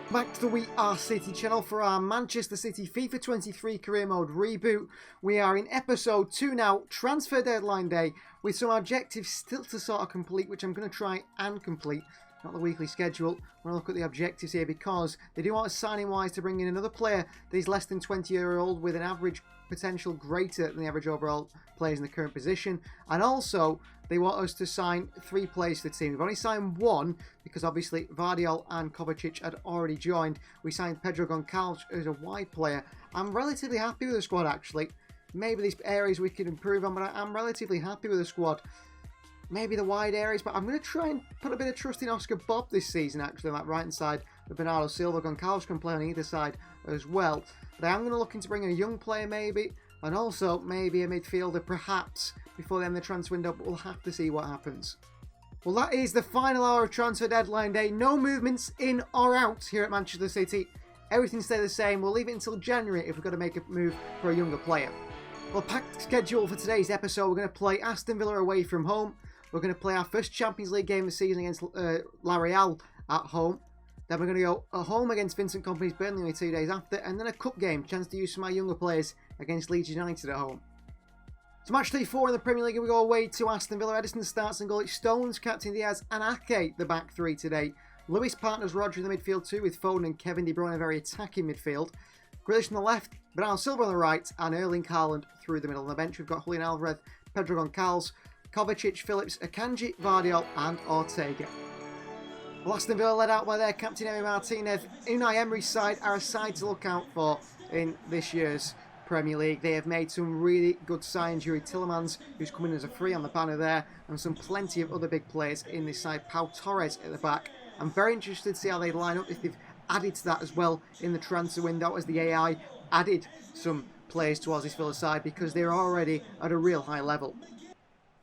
Back to the We Are City channel for our Manchester City FIFA 23 career mode reboot. We are in episode 2 now, transfer deadline day, with some objectives still to sort of complete, which I'm going to try and complete. Not the weekly schedule. I'm going to look at the objectives here because they do want us signing wise to bring in another player that is less than 20-year-old with an average potential greater than the average overall players in the current position, and also they want us to sign 3 players to the team. We've only signed 1 because obviously Vardiol and Kovacic had already joined. We signed Pedro Goncalves as a wide player. I'm relatively happy with the squad actually. Maybe these areas we could improve on, but I'm relatively happy with the squad. Maybe the wide areas, but I'm going to try and put a bit of trust in Oscar Bob this season actually on that right hand side with Bernardo Silva. Goncalves can play on either side as well. But I am going to look into bringing a young player maybe, and also maybe a midfielder perhaps before the end of the transfer window, but we'll have to see what happens. Well, that is the final hour of transfer deadline day. No movements in or out here at Manchester City. Everything stays the same. We'll leave it until January if we've got to make a move for a younger player. Well, packed schedule for today's episode. We're going to play Aston Villa away from home. We're going to play our first Champions League game of the season against La Real at home. Then we're going to go at home against Vincent Kompany's Burnley only 2 days after. And then a cup game, chance to use some of my younger players against Leeds United at home. So match day 4 in the Premier League, we go away to Aston Villa. Edison starts and goal. It's Stones, Captain Diaz and Ake, the back 3 today. Lewis partners Rodri in the midfield too, with Foden and Kevin De Bruyne a very attacking midfield. Grealish on the left, Bernardo Silva on the right, and Erling Haaland through the middle. On the bench, we've got Julian Alvarez, Pedro Goncalves, Kovacic, Phillips, Akanji, Vardiol and Ortega. Well, Aston Villa led out by their captain Emi Martinez. Unai Emery's side are a side to look out for in this year's Premier League. They have made some really good signings. Yuri Tillemans, who's coming as a free on the banner there, and some plenty of other big players in this side. Pau Torres at the back. I'm very interested to see how they line up, if they've added to that as well in the transfer window, as the AI added some players towards this Villa side, because they're already at a real high level.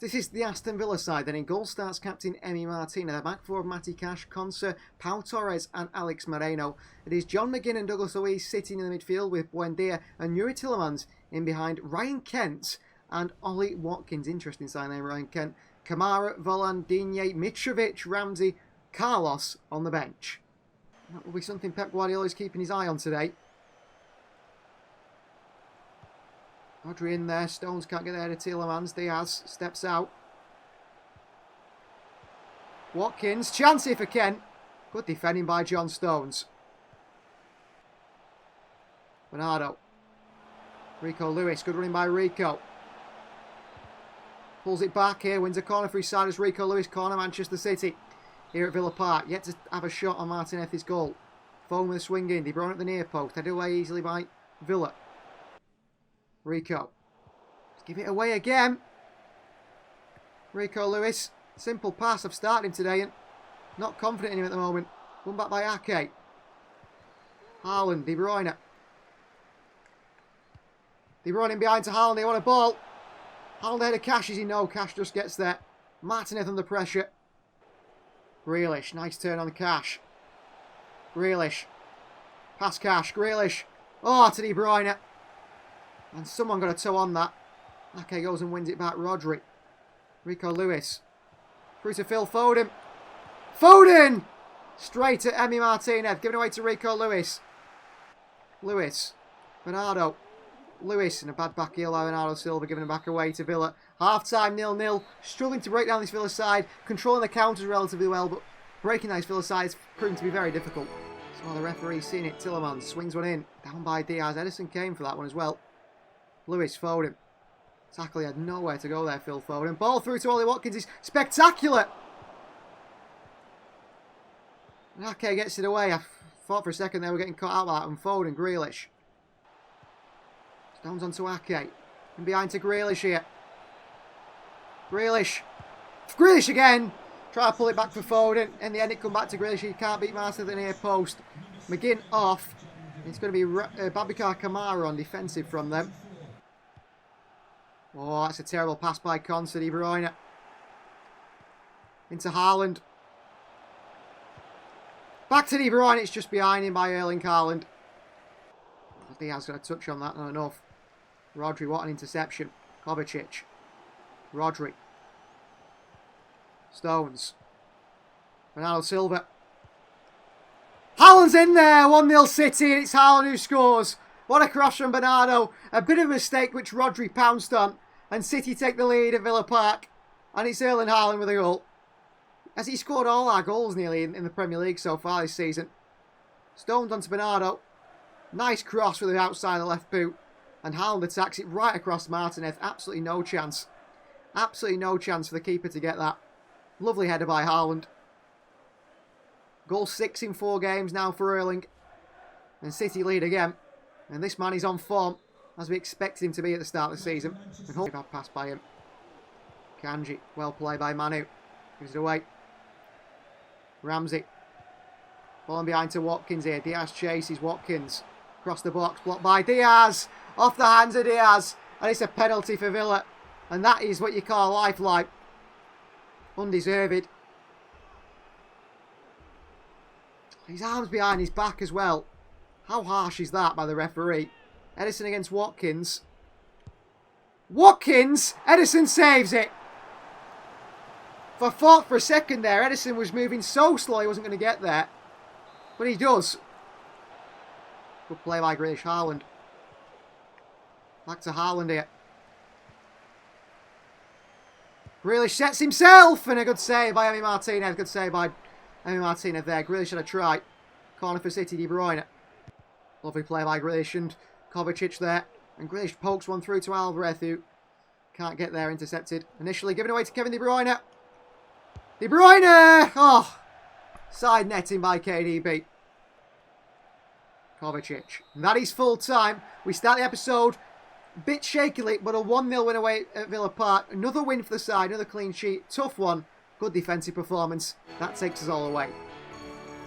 This is the Aston Villa side. Then in goal starts captain Emi Martinez. The back 4 of Matty Cash, Conser, Pau Torres and Alex Moreno. It is John McGinn and Douglas Luiz sitting in the midfield with Buendia and Yuri Tillemans in behind. Ryan Kent and Ollie Watkins. Interesting sign name, Ryan Kent. Kamara, Voland, Digne, Mitrovic, Ramsey, Carlos on the bench. That will be something Pep Guardiola is keeping his eye on today. Rodri in there. Stones can't get there to Tillemans. Diaz steps out. Watkins. Chance here for Kent. Good defending by John Stones. Bernardo. Rico Lewis. Good running by Rico. Pulls it back here. Wins a corner for his side as Rico Lewis. Corner Manchester City. Here at Villa Park. Yet to have a shot on Martinez's goal. Foden with a swing in. De Bruyne at the near post. Headed away easily by Villa. Rico. Let's give it away again. Rico Lewis. Simple pass. I've started him today and not confident in him at the moment. Won back by Ake. Haaland. De Bruyne. De Bruyne in behind to Haaland. They want a ball. Haaland ahead of Cash. Is he? No. Cash just gets there. Martinez under pressure. Grealish. Nice turn on the Cash. Grealish. Pass Cash. Grealish. Oh, to De Bruyne. And someone got a toe on that. Ake goes and wins it back. Rodri. Rico Lewis. Through to Phil Foden. Foden! Straight at Emi Martinez. Given away to Rico Lewis. Lewis. Bernardo. Lewis in a bad back heel by Bernardo Silva. Giving it back away to Villa. Half time 0-0. Struggling to break down this Villa side. Controlling the counters relatively well. But breaking down this Villa side is proving to be very difficult. So the referee's seen it. Tillemans swings one in. Down by Diaz. Edison came for that one as well. Lewis, Foden. Tackle, he had nowhere to go there, Phil Foden. Ball through to Ollie Watkins is spectacular. Ake gets it away. I thought for a second they were getting caught out by that. And Foden, Grealish. Stones onto Ake. And behind to Grealish here. Grealish. Grealish again. Try to pull it back for Foden. In the end it come back to Grealish. He can't beat Martinez at the near post. McGinn off. It's going to be Babikar Kamara on defensive from them. Oh, that's a terrible pass by Conser. De Bruyne. Into Haaland. Back to De Bruyne. It's just behind him by Erling Haaland. Diaz got a touch on that. Not enough. Rodri, what an interception. Kovacic. Rodri. Stones. Bernardo Silva. Haaland Haaland's in there. 1-0 City, and it's Haaland who scores. What a cross from Bernardo. A bit of a mistake which Rodri pounced on. And City take the lead at Villa Park. And it's Erling Haaland with a goal. As he scored all our goals nearly in the Premier League so far this season. Stones onto Bernardo. Nice cross with the outside of the left boot. And Haaland attacks it right across Martinez. Absolutely no chance. Absolutely no chance for the keeper to get that. Lovely header by Haaland. Goal 6 in 4 games now for Erling. And City lead again. And this man is on form, as we expected him to be at the start of the season. And hope bad pass by him. Kanji, well played by Manu. Gives it away. Ramsey. Falling behind to Watkins here. Diaz chases Watkins. Across the box, blocked by Diaz. Off the hands of Diaz. And it's a penalty for Villa. And that is what you call a lifeline. Undeserved. His arms behind his back as well. How harsh is that by the referee? Edison against Watkins. Watkins! Edison saves it. I thought for a second there, Edison was moving so slow he wasn't going to get there. But he does. Good play by Grealish. Haaland. Back to Haaland here. Grealish sets himself! And a good save by Emi Martinez. Good save by Emi Martinez there. Grealish had a try. Corner for City, De Bruyne. Lovely play by Grealish and Kovacic there. And Grealish pokes one through to Alvarez, who can't get there, intercepted. Initially given away to Kevin De Bruyne. De Bruyne! Oh! Side netting by KDB. Kovacic. And that is full time. We start the episode a bit shakily, but a 1-0 win away at Villa Park. Another win for the side, another clean sheet. Tough one. Good defensive performance. That takes us all away.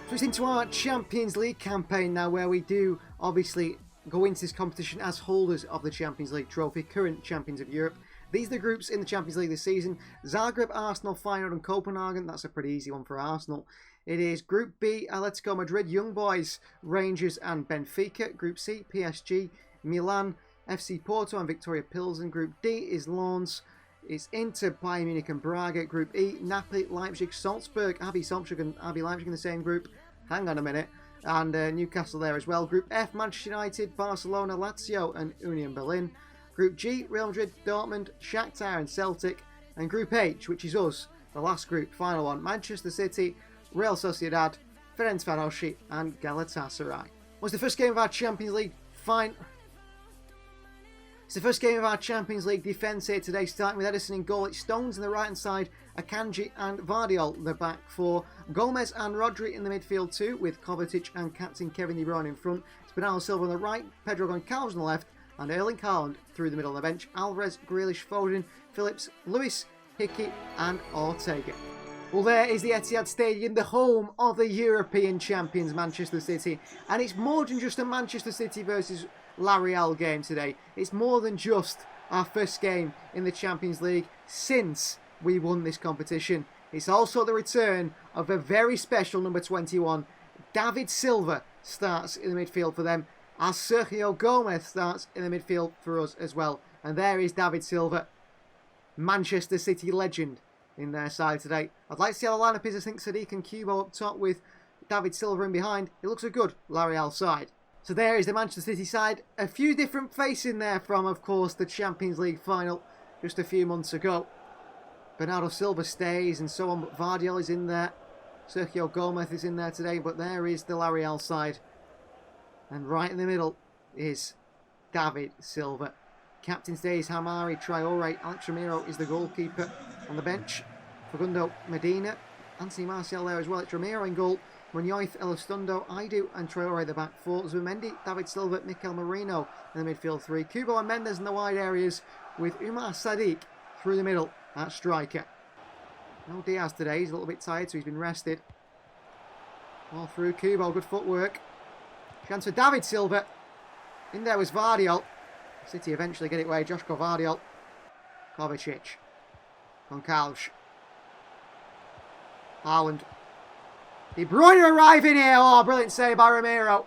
Switching to our Champions League campaign now, where we do obviously go into this competition as holders of the Champions League trophy, current champions of Europe. These are the groups in the Champions League this season. Zagreb, Arsenal, Feyenoord and Copenhagen. That's a pretty easy one for Arsenal. It is Group B, Atletico Madrid, Young Boys, Rangers and Benfica. Group C, PSG, Milan, FC Porto and Victoria Pilsen. Group D is Lens. It's Inter, Bayern Munich and Braga. Group E, Napoli, Leipzig, Salzburg, RB Salzburg and RB Leipzig in the same group. Hang on a minute. And Newcastle there as well. Group F, Manchester United, Barcelona, Lazio and Union Berlin. Group G, Real Madrid, Dortmund, Shakhtar and Celtic. And Group H, which is us, the last group, final one, Manchester City, Real Sociedad, Ferencvárosi and Galatasaray. Was the first game of our Champions League It's the first game of our Champions League defence here today, starting with Edison in goal. It's Stones on the right hand side, Akanji and Vardiol the back four, Gomez and Rodri in the midfield too, with Kovacic and captain Kevin De Bruyne in front. It's Bernardo Silva on the right, Pedro Goncalves on the left, and Erling Haaland through the middle of the bench. Alvarez, Grealish, Foden, Phillips, Lewis, Hickey and Ortega. Well, there is the Etihad Stadium, the home of the European champions, Manchester City. And it's more than just a Manchester City versus La Real game today. It's more than just our first game in the Champions League since we won this competition. It's also the return of a very special number 21. David Silva starts in the midfield for them, as Sergio Gomez starts in the midfield for us as well. And there is David Silva, Manchester City legend, in their side today. I'd like to see how the lineup is. I think Sadiq and Kubo up top with David Silva in behind. It looks a good La Real side. So there is the Manchester City side. A few different faces in there from, of course, the Champions League final just a few months ago. Bernardo Silva stays and so on, but Vardiol is in there. Sergio Gomez is in there today, but there is the La Real side. And right in the middle is David Silva. Captain today is Hamari Traore. Alex Ramiro is the goalkeeper on the bench. Facundo Medina. Anthony Martial there as well. It's Ramiro in goal. Munoz, Elizondo, Aidu and Traore the back four. Zumendi, David Silva, Mikel Merino in the midfield three. Kubo and Mendes in the wide areas with Umar Sadiq through the middle at striker. No Diaz today. He's a little bit tired, so he's been rested. All through Kubo. Good footwork. Chance for David Silva. In there was Vardiol. City eventually get it away. Joshko Vardiol. Kovacic. Goncalves. Haaland. De Bruyne arriving here. Oh, brilliant save by Ramiro.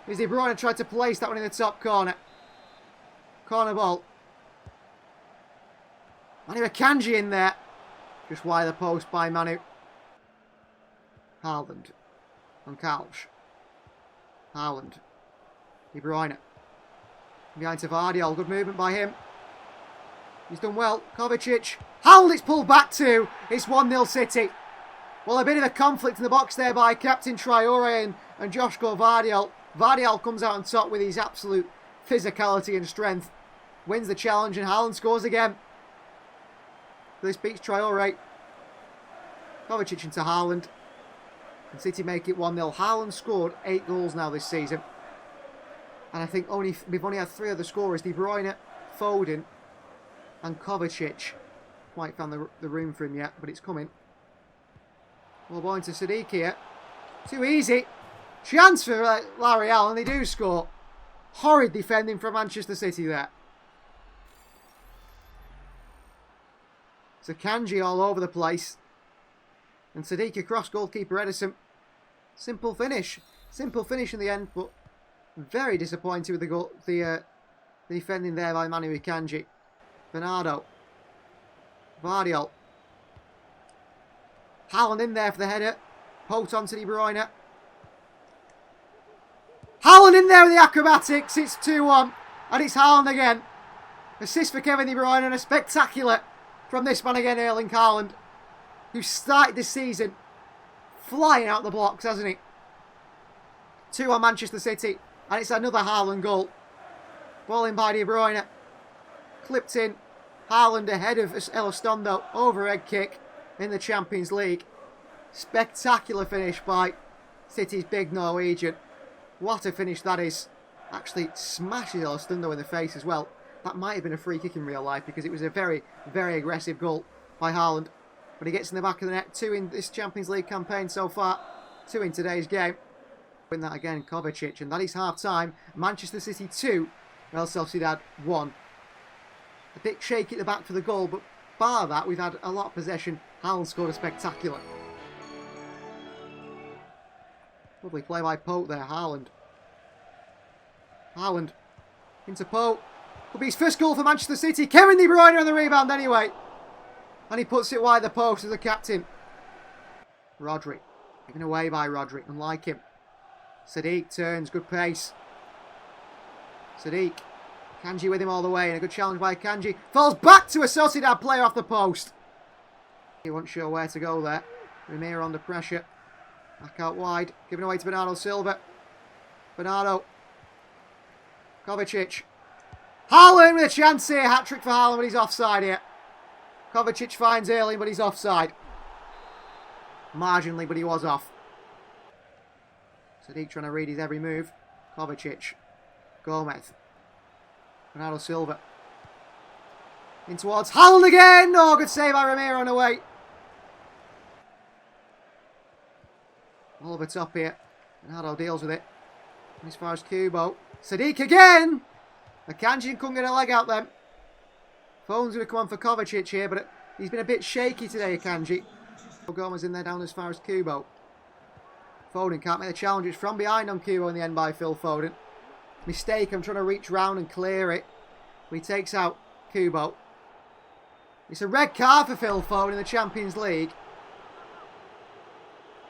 As De Bruyne tried to place that one in the top corner. Corner ball. Manu Akanji in there. Just wide of the post by Manu. Haaland. Goncalves. Haaland. De Bruyne. Behind to Vardiol. Good movement by him. He's done well. Kovacic. Haaland, it's pulled back to. It's 1-0 City. Well, a bit of a conflict in the box there by Captain Traore and Joshko Vardiol. Vardiol comes out on top with his absolute physicality and strength. Wins the challenge and Haaland scores again. This beats Traore. Kovacic into Haaland. And City make it 1-0. Haaland scored 8 goals now this season. And I think we've only had 3 other scorers. De Bruyne, Foden and Kovacic. Quite found the room for him yet, but it's coming. Well, going to Sadiq here. Too easy. Chance for L'Oreal, and they do score. Horrid defending from Manchester City there. So Kanji all over the place. And Sadiq across goalkeeper Edison. Simple finish. Simple finish in the end, but very disappointed with the goal, the defending there by Manu Kanji. Bernardo. Vardiol. Haaland in there for the header. Poked on to De Bruyne. Haaland in there with the acrobatics. It's 2-1. And it's Haaland again. Assist for Kevin De Bruyne and a spectacular from this man again, Erling Haaland, who started this season flying out the blocks, hasn't he? 2-1 Manchester City. And it's another Haaland goal. Ball in by De Bruyne. Clipped in. Haaland ahead of Elizondo. Overhead kick in the Champions League. Spectacular finish by City's big Norwegian. What a finish that is. Actually smashes Elizondo in the face as well. That might have been a free kick in real life because it was a very, very aggressive goal by Haaland. But he gets in the back of the net. 2 in this Champions League campaign so far. 2 in today's game. Win that again, Kovacic. And that is half-time. Manchester City 2, Real Sociedad 1. A bit shaky at the back for the goal, but bar that, we've had a lot of possession. Haaland scored a spectacular. Lovely play by Pope there, Haaland. Haaland into Pope. Could be his first goal for Manchester City. Kevin De Bruyne on the rebound anyway. And he puts it wide the post as the captain. Rodri. Given away by Rodri. Unlike him. Sadiq turns. Good pace. Sadiq. Kanji with him all the way. And a good challenge by Kanji. Falls back to a Sociedad player off the post. He wasn't sure where to go there. Ramiro under pressure. Back out wide. Giving away to Bernardo Silva. Bernardo. Kovacic. Haaland with a chance here. Hat-trick for Haaland, but he's offside here. Kovacic finds Erling, but he's offside. Marginally, but he was off. Sadiq trying to read his every move. Kovacic. Gomez. Bernardo Silva. In towards Haaland again. Oh, good save by Ramiro on the way. All over top here. Bernardo deals with it. And as far as Kubo. Sadiq again. Akanji couldn't get a leg out then. Phone's going to come on for Kovacic here, but he's been a bit shaky today, Akanji. Gomez in there down as far as Kubo. Foden can't make the challenge. It's from behind on Kubo in the end by Phil Foden. Mistake, I'm trying to reach round and clear it. But he takes out Kubo. It's a red card for Phil Foden in the Champions League.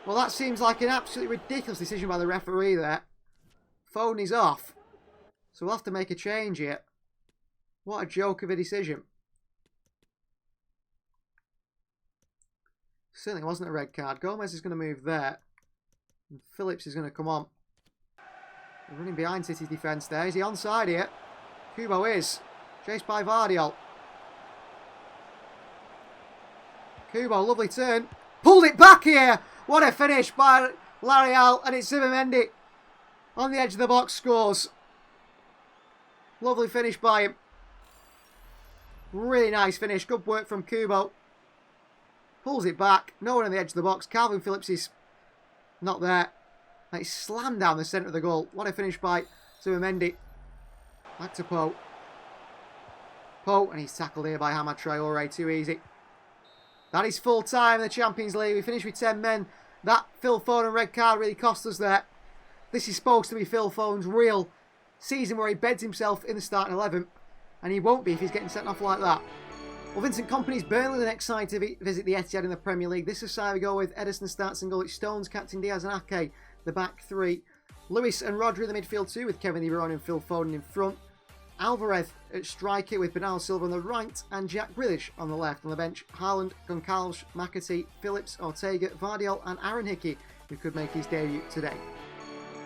Well, that seems like an absolutely ridiculous decision by the referee there. Foden is off. So we'll have to make a change here. What a joke of a decision. Certainly wasn't a red card. Gomez is going to move there. And Phillips is going to come on. They're running behind City's defence there. Is he onside here? Kubo is. Chased by Vardiol. Kubo, lovely turn. Pulled it back here. What a finish by L'Oreal. And it's Zubimendi on the edge of the box scores. Lovely finish by him. Really nice finish. Good work from Kubo. Pulls it back. No one on the edge of the box. Calvin Phillips is not there. And it's slammed down the centre of the goal. What a finish by Zubimendi. Back to Pope. Pope, and he's tackled here by Hamad Traore. Too easy. That is full time in the Champions League. We finished with 10 men. That Phil Foden red card really cost us there. This is supposed to be Phil Foden's real season where he beds himself in the starting 11. And he won't be if he's getting sent off like that. Well, Vincent Kompany's Burnley the next side to visit the Etihad in the Premier League. This is side we go with Edison starts and goal. It's Stones, Captain Diaz and Ake, the back three. Lewis and Rodri in the midfield too, with Kevin De Bruyne and Phil Foden in front. Alvarez at striker with Bernardo Silva on the right and Jack Grealish on the left. On the bench, Haaland, Goncalves, McAtee, Phillips, Ortega, Vardiol and Aaron Hickey, who could make his debut today.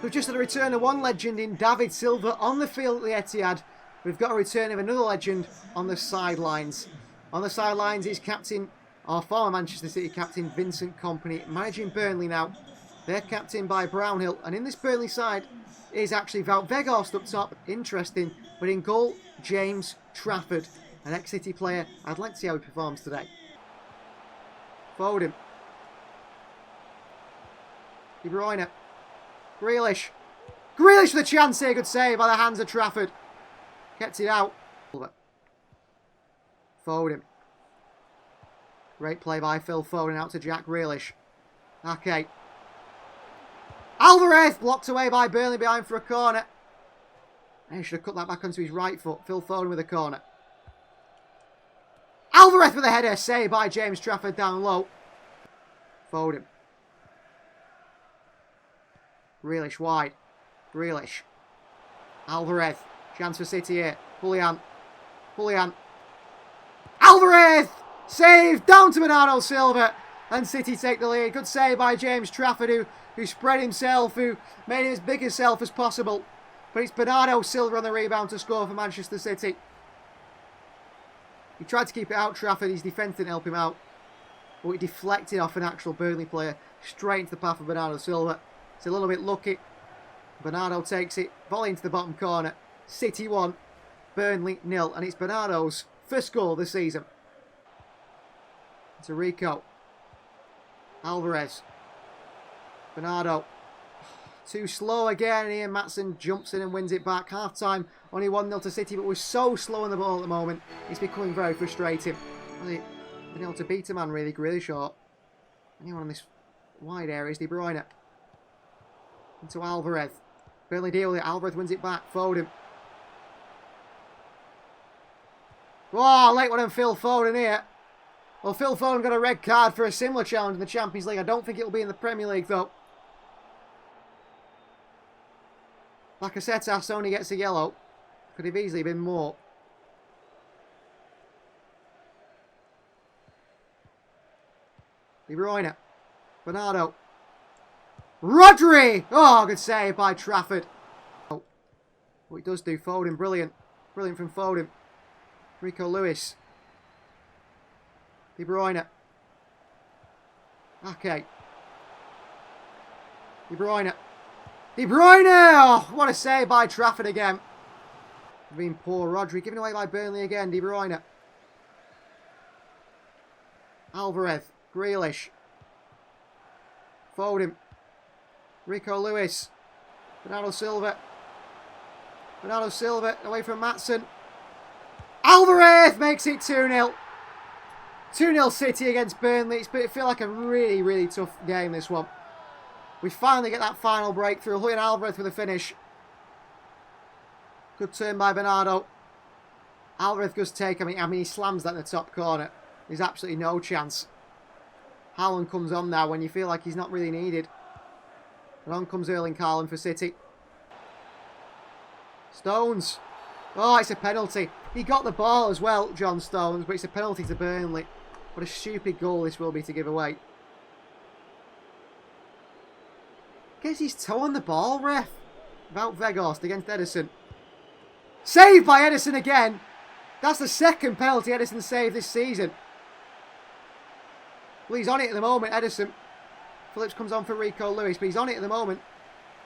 We've just had a return of one legend in David Silva on the field at the Etihad. We've got a return of another legend on the sidelines. On the sidelines is captain, our former Manchester City captain, Vincent Kompany, managing Burnley now. They're captained by Brownhill, and in this Burnley side is actually Wout Weghorst up top, interesting, but in goal, James Trafford, an ex-City player. I'd like to see how he performs today. Foden. De Bruyne. Grealish. Grealish with a chance here, good save by the hands of Trafford. Gets it out. Foden. Great play by Phil Foden out to Jack Grealish. Okay. Alvarez blocked away by Burnley behind for a corner. He should have cut that back onto his right foot. Phil Foden with a corner. Alvarez with a header. Saved by James Trafford down low. Foden. Grealish wide. Grealish. Alvarez. Chance for City here. Julian. Alvarez! Save down to Bernardo Silva. And City take the lead. Good save by James Trafford, who spread himself, who made him as big himself as possible. But it's Bernardo Silva on the rebound to score for Manchester City. He tried to keep it out, Trafford. His defence didn't help him out. But it deflected off an actual Burnley player straight into the path of Bernardo Silva. It's a little bit lucky. Bernardo takes it. Volley into the bottom corner. City 1, Burnley 0. And it's Bernardo's first goal this season. It's a Rico. Alvarez. Bernardo. Too slow again. Ian Matson jumps in and wins it back. Half time. Only 1-0 to City, but we're so slow on the ball at the moment. It's becoming very frustrating. Really been able to beat a man really short. Anyone on this wide area is De Bruyne. Into Alvarez. Burnley deal with it. Alvarez wins it back. Foden. Oh, late one on Phil Foden here. Well, Phil Foden got a red card for a similar challenge in the Champions League. I don't think it'll be in the Premier League, though. Lacazette only gets a yellow. Could have easily been more. De Bruyne. Bernardo. Rodri! Oh, good save by Trafford. Oh, what he does do, Foden, brilliant. Brilliant from Foden. Rico Lewis. De Bruyne. Okay. De Bruyne. De Bruyne! Oh, what a save by Trafford again. Being poor. Rodri given away by Burnley again. De Bruyne. Alvarez. Grealish. Foden. Rico Lewis. Bernardo Silva. Bernardo Silva away from Matson. Alvarez makes it 2-0. 2-0 City against Burnley. It feels like a really tough game, this one. We finally get that final breakthrough. Julian Alvarez with a finish. Good turn by Bernardo. Alvarez does take, I mean he slams that in the top corner. There's absolutely no chance. Haaland comes on now when you feel like he's not really needed. And on comes Erling Haaland for City. Stones. Oh, it's a penalty. He got the ball as well, John Stones, but it's a penalty to Burnley. What a stupid goal this will be to give away. Gets his toe on the ball, ref. Wout Weghorst against Ederson. Saved by Ederson again. That's the second penalty Ederson saved this season. Well, he's on it at the moment, Ederson. Phillips comes on for Rico Lewis, but he's on it at the moment.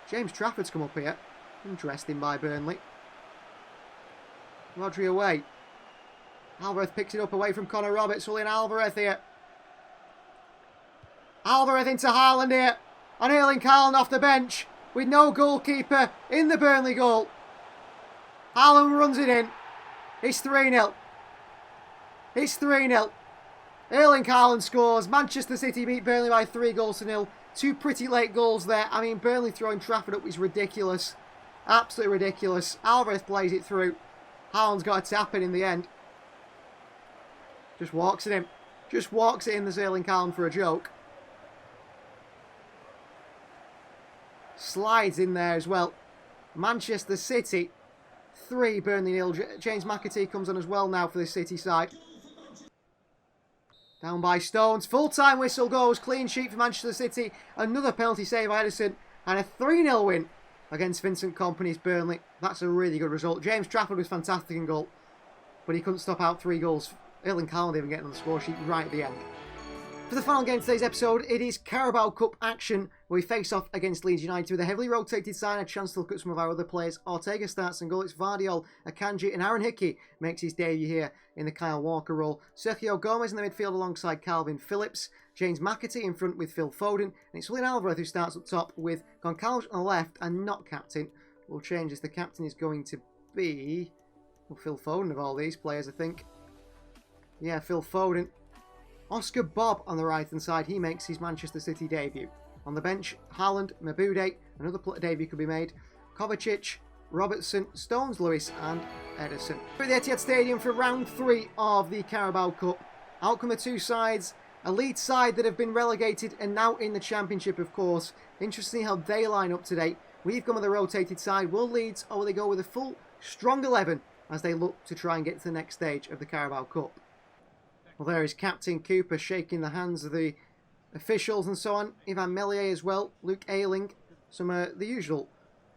James Trafford's come up here. Interesting by Burnley. Rodri away. Alvarez picks it up away from Connor Roberts. Julian Alvarez here. Alvarez into Haaland here. And Erling Haaland off the bench with no goalkeeper in the Burnley goal. Haaland runs it in. It's 3-0. It's 3-0. Erling Haaland scores. Manchester City beat Burnley by 3-0. Two pretty late goals there. I mean, Burnley throwing Trafford up is ridiculous. Absolutely ridiculous. Alvarez plays it through. Haaland's got a tap in the end. Just walks it in. Just walks it in the Erling Haaland for a joke. slides in there as well. Manchester City 3, Burnley 0. James McAtee comes on as well now for the City side. Down by Stones. Full-time whistle goes. Clean sheet for Manchester City. Another penalty save by Edison. And a 3-0 win against Vincent Kompany's Burnley. That's a really good result. James Trafford was fantastic in goal, but he couldn't stop out 3 goals. Erling Haaland even getting on the score sheet right at the end. For the final game of today's episode, it is Carabao Cup action, where we face off against Leeds United with a heavily rotated side. A chance to look at some of our other players. Ortega starts in goal. It's Vardiol, Akanji, and Aaron Hickey makes his debut here in the Kyle Walker role. Sergio Gomez in the midfield alongside Calvin Phillips. James McAtee in front with Phil Foden. And it's Julian Alvarez who starts up top with Goncalves on the left and not captain. We'll change as the captain is going to be... well, Phil Foden of all these players, I think. Yeah, Phil Foden. Oscar Bob on the right-hand side, he makes his Manchester City debut. On the bench, Haaland, Mabude, another debut could be made. Kovacic, Robertson, Stones, Lewis and Edison. We're at the Etihad Stadium for round 3 of the Carabao Cup. Out come the two sides. A Leeds side that have been relegated and now in the Championship, of course. Interesting how they line up today. We've gone with a rotated side. Will Leeds, or will they go with a full, strong 11 as they look to try and get to the next stage of the Carabao Cup? Well, there is Captain Cooper shaking the hands of the officials and so on. Ivan Melier as well. Luke Ayling. Some the usual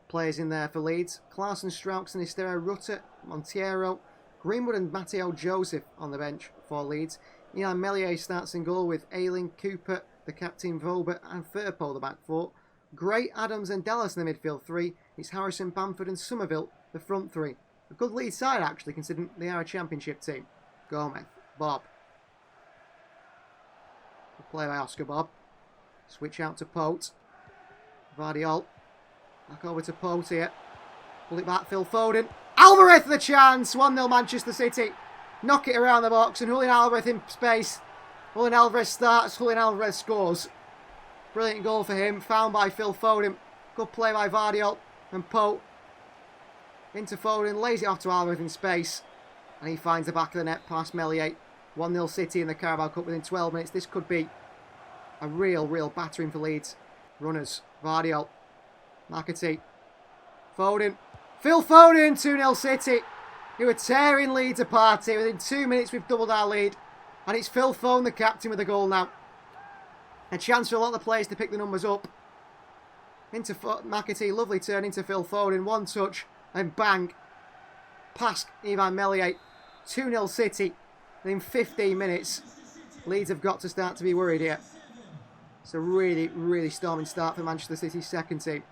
players in there for Leeds. Klaassen, Strauch, Sinisterra, Rutter, Monteiro, Greenwood and Matteo Joseph on the bench for Leeds. Ivan Melier starts in goal with Ayling, Cooper, the captain Vobert and Firpo the back 4. Gray, Adams and Dallas in the midfield 3. It's Harrison, Bamford and Somerville the front 3. A good Leeds side actually, considering they are a Championship team. Gomez, Bob. Play by Oscar Bob. Switch out to Pote. Vardiol. Back over to Pote here. Pull it back, Phil Foden. Alvarez the chance! 1-0 Manchester City. Knock it around the box and Julian Alvarez in space. Julian Alvarez starts, Julian Alvarez scores. Brilliant goal for him. Found by Phil Foden. Good play by Vardiol and Pote. Into Foden. Lays it off to Alvarez in space. And he finds the back of the net past Melier. 1-0 City in the Carabao Cup within 12 minutes. This could be a real battering for Leeds. Runners. Vardiol. McAtee. Foden. Phil Foden. 2-0 City. Who are tearing Leeds apart here. Within 2 minutes we've doubled our lead. And it's Phil Foden, the captain, with the goal now. A chance for a lot of the players to pick the numbers up. Into McAtee. Lovely turn into Phil Foden. One touch. And bang. Past Ivan Melier. 2-0 City. In 15 minutes, Leeds have got to start to be worried here. It's a really storming start for Manchester City's second team.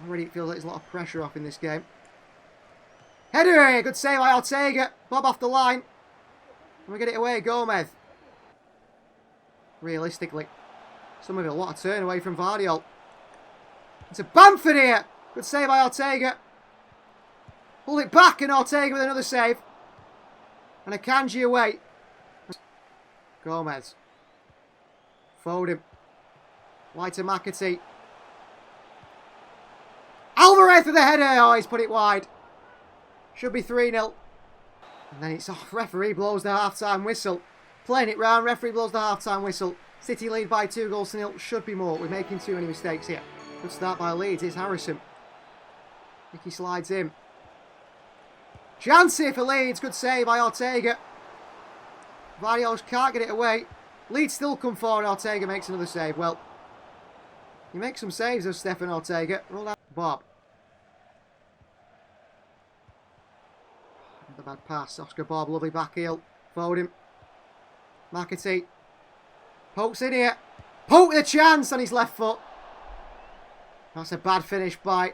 Already it feels like there's a lot of pressure off in this game. Header here, good save by Ortega. Bob off the line. And we get it away, Gomez. Realistically, Somerville, what a turn away from Vardiol. It's a Bamford here. Good save by Ortega. Pull it back and Ortega with another save. And Akanji away. Gomez. Foden. Wide to McAtee. Alvarez with the header. Oh, he's put it wide. Should be 3-0. And then it's off. Referee blows the half-time whistle. Playing it round. Referee blows the half-time whistle. City lead by 2-0. Should be more. We're making too many mistakes here. Good start by Leeds. Here's Harrison. Nicky slides in. Chance here for Leeds. Good save by Ortega. Vardiol can't get it away. Leeds still come forward. Ortega makes another save. Well, he makes some saves of Stefan Ortega. Roll out Bob. Another bad pass. Oscar Bob. Lovely back heel. Foden. McAtee. Poke's in here. Poke the chance on his left foot. That's a bad finish by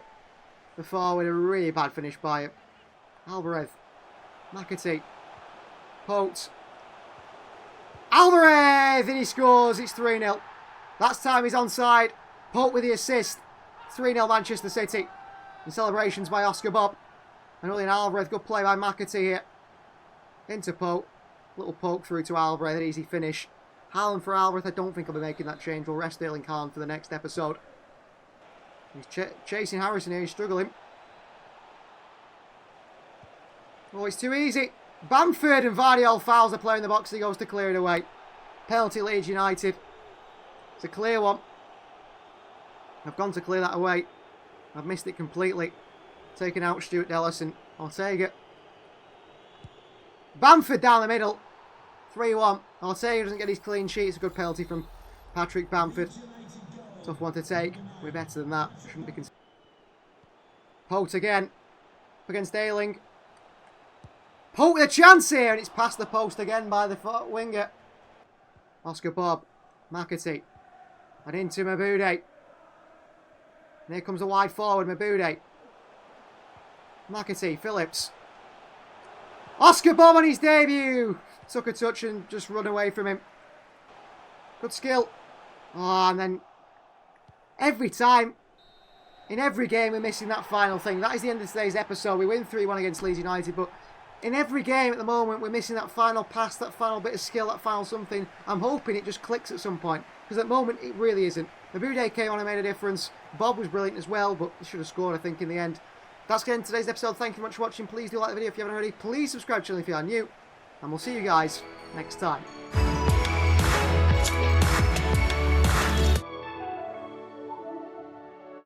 the forward. A really bad finish by him. Alvarez. McAtee. Pote. Alvarez! And he scores. It's 3-0. Last time he's onside. Pote with the assist. 3-0 Manchester City. And celebrations by Oscar Bob. And Julian Alvarez. Good play by McAtee here. Into Pote. Little poke through to Alvarez. An easy finish. Haaland for Alvarez. I don't think I'll be making that change. We'll rest Erling Haaland for the next episode. He's chasing Harrison here. He's struggling. Oh, it's too easy. Bamford and Vardiol fouls the player in the box. He goes to clear it away. Penalty Leeds United. It's a clear one. I've gone to clear that away. I've missed it completely. Taken out Stuart Dellison. Ortega. Bamford down the middle. 3-1. Ortega doesn't get his clean sheet. It's a good penalty from Patrick Bamford. Tough one to take. We're better than that. Shouldn't be considered. Pote again. Up against Ayling. Pote with a chance here, and it's past the post again by the winger. Oscar Bob. McAtee. And into Mabude. And here comes a wide forward, Mabude. McAtee, Phillips. Oscar Bob on his debut. Took a touch and just run away from him. Good skill. Oh, and then every time, in every game, we're missing that final thing. That is the end of today's episode. We win 3-1 against Leeds United, but in every game at the moment, we're missing that final pass, that final bit of skill, that final something. I'm hoping it just clicks at some point, because at the moment, it really isn't. Mabude came on and made a difference. Bob was brilliant as well, but he should have scored, I think, in the end. That's the end of today's episode. Thank you very much for watching. Please do like the video if you haven't already. Please subscribe to the channel if you are new. And we'll see you guys next time.